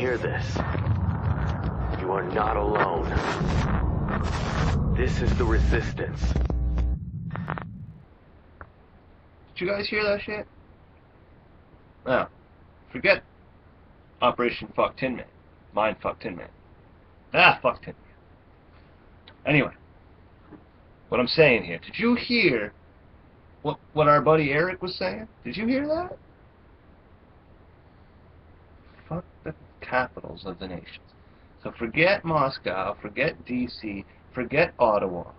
hear this? You are not alone. This is the resistance. Did you guys hear that shit? Now, forget Operation Fuck Tin Man. Mind Fuck Tin Man. Ah, fuck Tin Man. Anyway, what I'm saying here, did you hear what our buddy Eric was saying? Did you hear that? Fuck the capitals of the nations. So forget Moscow, forget DC, forget Ottawa.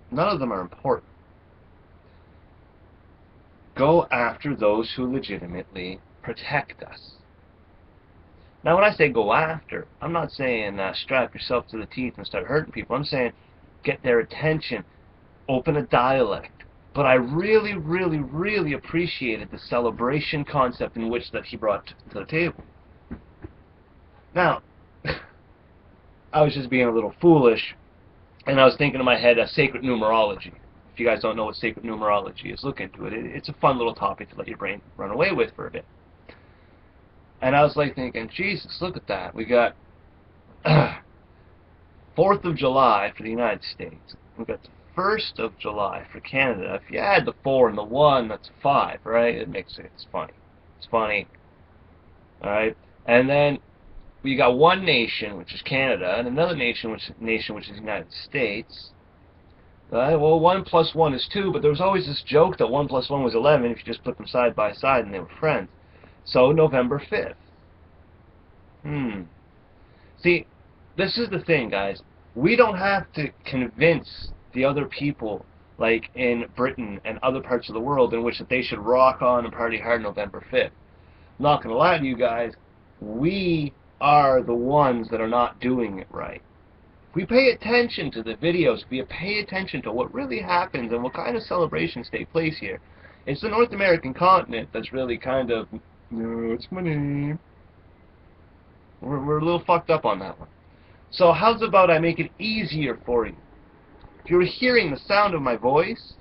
None of them are important. Go after those who legitimately protect us. Now when I say go after, I'm not saying strap yourself to the teeth and start hurting people. I'm saying get their attention, open a dialect. But I really, really, really appreciated the celebration concept in which that he brought to the table. Now, I was just being a little foolish, and I was thinking in my head sacred numerology. If you guys don't know what sacred numerology is, look into it. It's a fun little topic to let your brain run away with for a bit. And I was like thinking, Jesus, look at that. We got 4th of July for the United States. We got the 1st of July for Canada. If you add the 4 and the 1, that's 5, right? It's funny. It's funny. Alright? And then we got one nation, which is Canada, and another nation, which is the United States. Well, 1 plus 1 is 2, but there was always this joke that 1 plus 1 was 11 if you just put them side by side and they were friends. So, November 5th. See, this is the thing, guys. We don't have to convince the other people, like in Britain and other parts of the world, in which that they should rock on and party hard November 5th. I'm not going to lie to you guys. We are the ones that are not doing it right. If we pay attention to the videos, if we pay attention to what really happens and what kind of celebrations take place here, it's the North American continent that's really kind of, it's my name. We're a little fucked up on that one. So how's about I make it easier for you? If you're hearing the sound of my voice,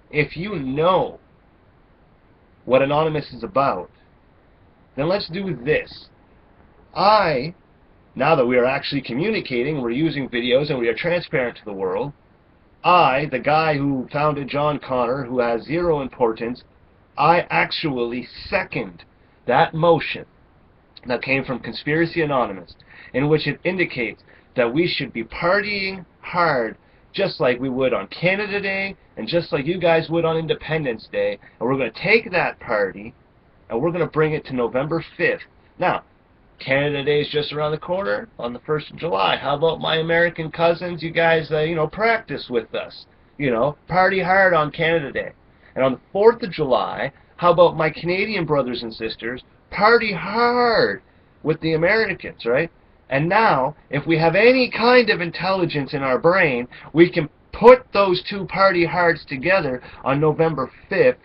if you know what Anonymous is about, then let's do this. Now that we are actually communicating, we're using videos and we are transparent to the world, the guy who founded John Connor, who has zero importance, I actually second that motion that came from Conspiracy Anonymous, in which it indicates that we should be partying hard just like we would on Canada Day and just like you guys would on Independence Day, and we're going to take that party and we're going to bring it to November 5th. Now, Canada Day is just around the corner on the 1st of July. How about my American cousins? You guys, practice with us. Party hard on Canada Day. And on the 4th of July, how about my Canadian brothers and sisters? Party hard with the Americans, right? And now, if we have any kind of intelligence in our brain, we can put those two party hards together on November 5th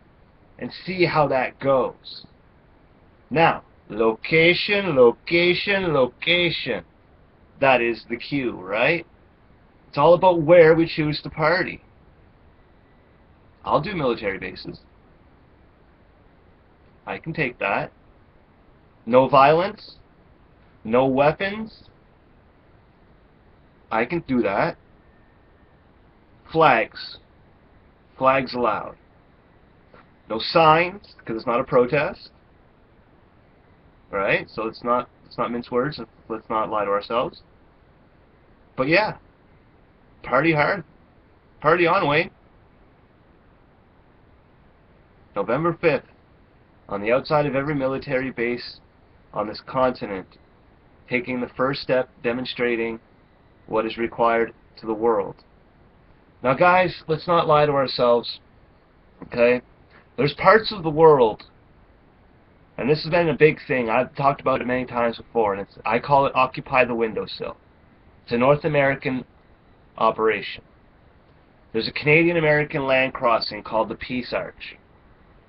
and see how that goes. Now, location, location, location. That is the cue, right? It's all about where we choose to party. I'll do military bases. I can take that. No violence. No weapons. I can do that. Flags. Flags allowed. No signs, because it's not a protest. Right? So let's not mince words. Let's not lie to ourselves. But yeah, party hard. Party on, Wayne. November 5th, on the outside of every military base on this continent, taking the first step, demonstrating what is required to the world. Now guys, let's not lie to ourselves, okay? There's parts of the world, and this has been a big thing, I've talked about it many times before, and I call it Occupy the Windowsill. It's a North American operation. There's a Canadian-American land crossing called the Peace Arch.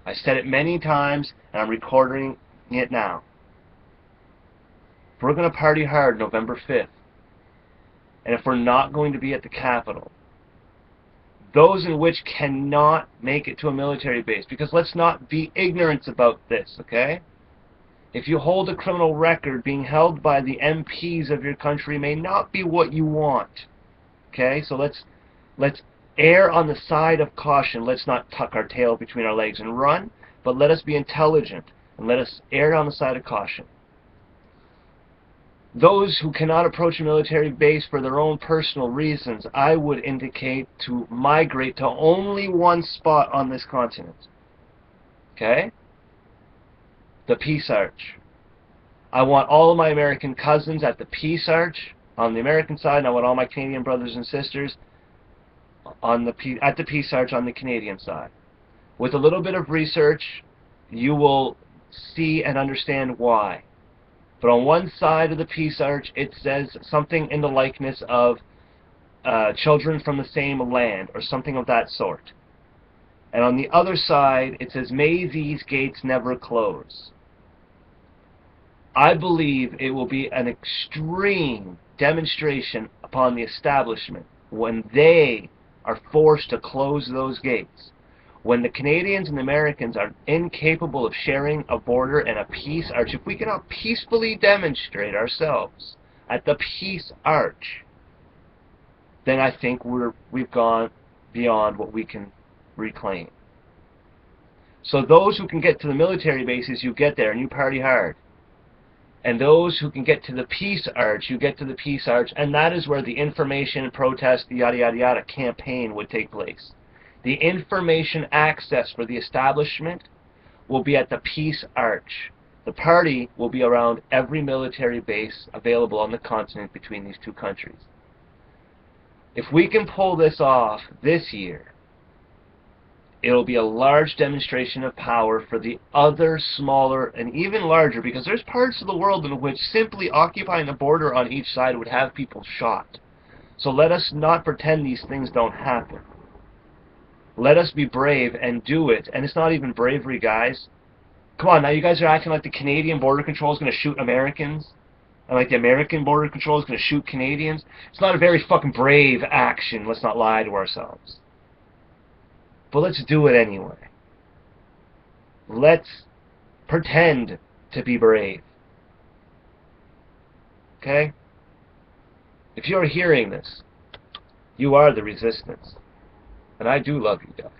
I said it many times, and I'm recording it now. If we're going to party hard November 5th, and if we're not going to be at the Capitol, those in which cannot make it to a military base, because let's not be ignorant about this, okay? If you hold a criminal record, being held by the MPs of your country may not be what you want. Okay, so let's err on the side of caution. Let's not tuck our tail between our legs and run, but let us be intelligent and let us err on the side of caution. Those who cannot approach a military base for their own personal reasons, I would indicate to migrate to only one spot on this continent. Okay? The Peace Arch. I want all of my American cousins at the Peace Arch on the American side, and I want all my Canadian brothers and sisters at the Peace Arch on the Canadian side. With a little bit of research, you will see and understand why. But on one side of the Peace Arch, it says something in the likeness of children from the same land, or something of that sort. And on the other side, it says, may these gates never close. I believe it will be an extreme demonstration upon the establishment when they are forced to close those gates. When the Canadians and the Americans are incapable of sharing a border and a peace arch, if we cannot peacefully demonstrate ourselves at the Peace Arch, then I think we've gone beyond what we can reclaim. So those who can get to the military bases, you get there and you party hard. And those who can get to the Peace Arch, you get to the Peace Arch, and that is where the information, protest, yada yada yada campaign would take place. The information access for the establishment will be at the Peace Arch. The party will be around every military base available on the continent between these two countries. If we can pull this off this year, it'll be a large demonstration of power for the other smaller and even larger, because there's parts of the world in which simply occupying the border on each side would have people shot. So let us not pretend these things don't happen. Let us be brave and do it. And it's not even bravery, guys. Come on, now you guys are acting like the Canadian Border Control is going to shoot Americans, and like the American Border Control is going to shoot Canadians. It's not a very fucking brave action. Let's not lie to ourselves. But let's do it anyway. Let's pretend to be brave. Okay? If you're hearing this, you are the resistance. And I do love you guys.